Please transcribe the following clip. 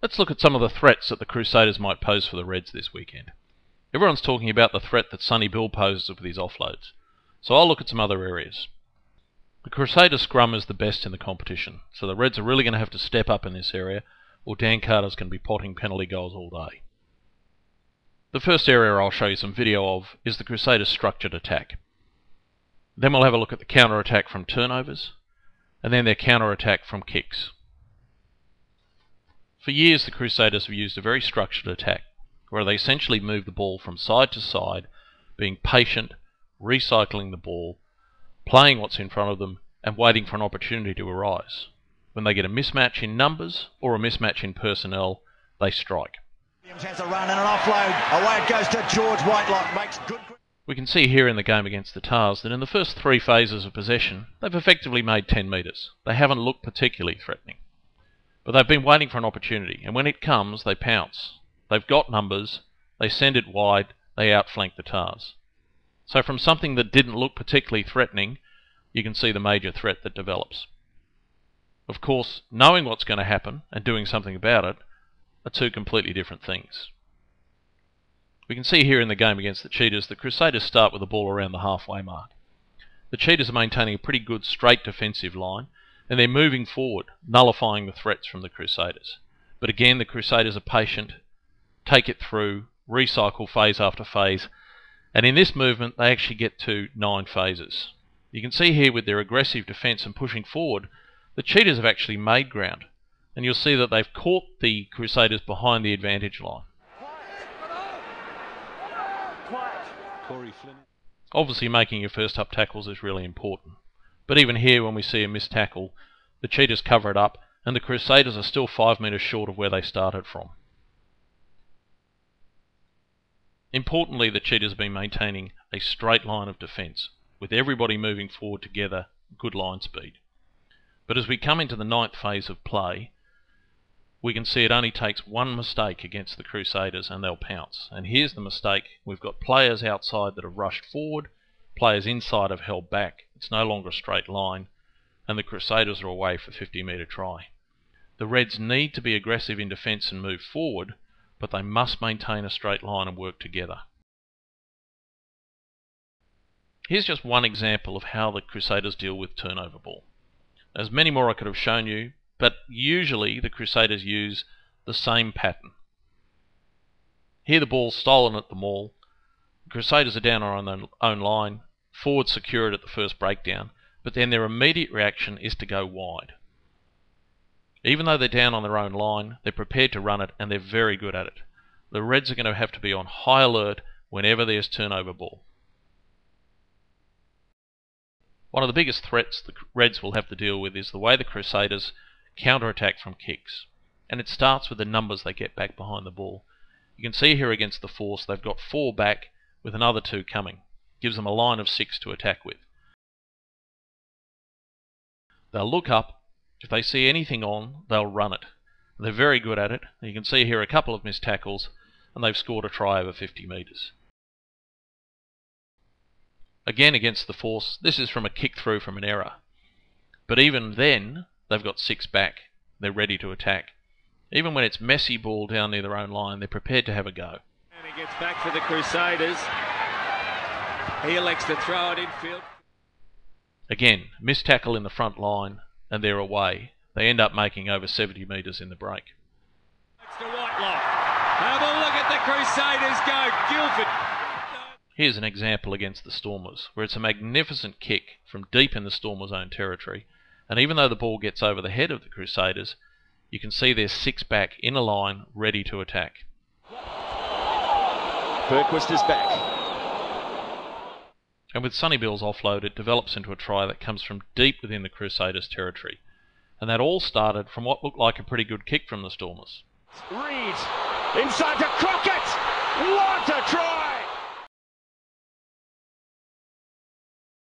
Let's look at some of the threats that the Crusaders might pose for the Reds this weekend. Everyone's talking about the threat that Sonny Bill poses with his offloads, so I'll look at some other areas. The Crusaders scrum is the best in the competition, so the Reds are really going to have to step up in this area, or Dan Carter's going to be potting penalty goals all day. The first area I'll show you some video of is the Crusaders' structured attack. Then we'll have a look at the counter-attack from turnovers, and then their counter-attack from kicks. For years the Crusaders have used a very structured attack, where they essentially move the ball from side to side, being patient, recycling the ball, playing what's in front of them, and waiting for an opportunity to arise. When they get a mismatch in numbers or a mismatch in personnel, they strike. Williams has a run and an offload. Away it goes to George Whitelock. Makes good. We can see here in the game against the Tars that in the first 3 phases of possession, they've effectively made 10 metres. They haven't looked particularly threatening. But they've been waiting for an opportunity, and when it comes, they pounce. They've got numbers, they send it wide, they outflank the Tars. So from something that didn't look particularly threatening, you can see the major threat that develops. Of course, knowing what's going to happen and doing something about it are 2 completely different things. We can see here in the game against the Cheetahs, the Crusaders start with the ball around the halfway mark. The Cheetahs are maintaining a pretty good straight defensive line, and they're moving forward, nullifying the threats from the Crusaders. But again, the Crusaders are patient, take it through, recycle phase after phase, and in this movement they actually get to 9 phases. You can see here with their aggressive defence and pushing forward, the Cheetahs have actually made ground, and you'll see that they've caught the Crusaders behind the advantage line. Obviously making your first up tackles is really important, but even here when we see a missed tackle, the Cheetahs cover it up and the Crusaders are still 5 metres short of where they started from. Importantly, the Cheetahs have been maintaining a straight line of defence, with everybody moving forward together, good line speed. But as we come into the 9th phase of play, we can see it only takes 1 mistake against the Crusaders and they'll pounce. And here's the mistake. We've got players outside that have rushed forward, players inside have held back. It's no longer a straight line, and the Crusaders are away for a 50-metre try. The Reds need to be aggressive in defence and move forward, but they must maintain a straight line and work together. Here's just one example of how the Crusaders deal with turnover ball. There's many more I could have shown you, but usually the Crusaders use the same pattern. Here the ball's stolen at the maul, the Crusaders are down on their own line, forward secure it at the first breakdown, but then their immediate reaction is to go wide. Even though they're down on their own line, they're prepared to run it and they're very good at it. The Reds are going to have to be on high alert whenever there's turnover ball. One of the biggest threats the Reds will have to deal with is the way the Crusaders counter-attack from kicks. And it starts with the numbers they get back behind the ball. You can see here against the Force they've got 4 back with another 2 coming. Gives them a line of 6 to attack with. They'll look up. If they see anything on, they'll run it. They're very good at it. You can see here a couple of missed tackles and they've scored a try over 50 metres. Again against the Force, this is from a kick through from an error. But even then, they've got 6 back. They're ready to attack. Even when it's messy ball down near their own line, they're prepared to have a go. And he gets back for the Crusaders. He elects to throw it infield. Again, missed tackle in the front line, and they're away. They end up making over 70 metres in the break. It's to Whitelock. Have a look at the Crusaders go. Guildford. Here's an example against the Stormers, where it's a magnificent kick from deep in the Stormers' own territory. And even though the ball gets over the head of the Crusaders, you can see there's 6 back in a line ready to attack. Bergquist is back. And with Sonny Bill's offload, it develops into a try that comes from deep within the Crusaders' territory. And that all started from what looked like a pretty good kick from the Stormers. Reed inside to Crockett. What a try!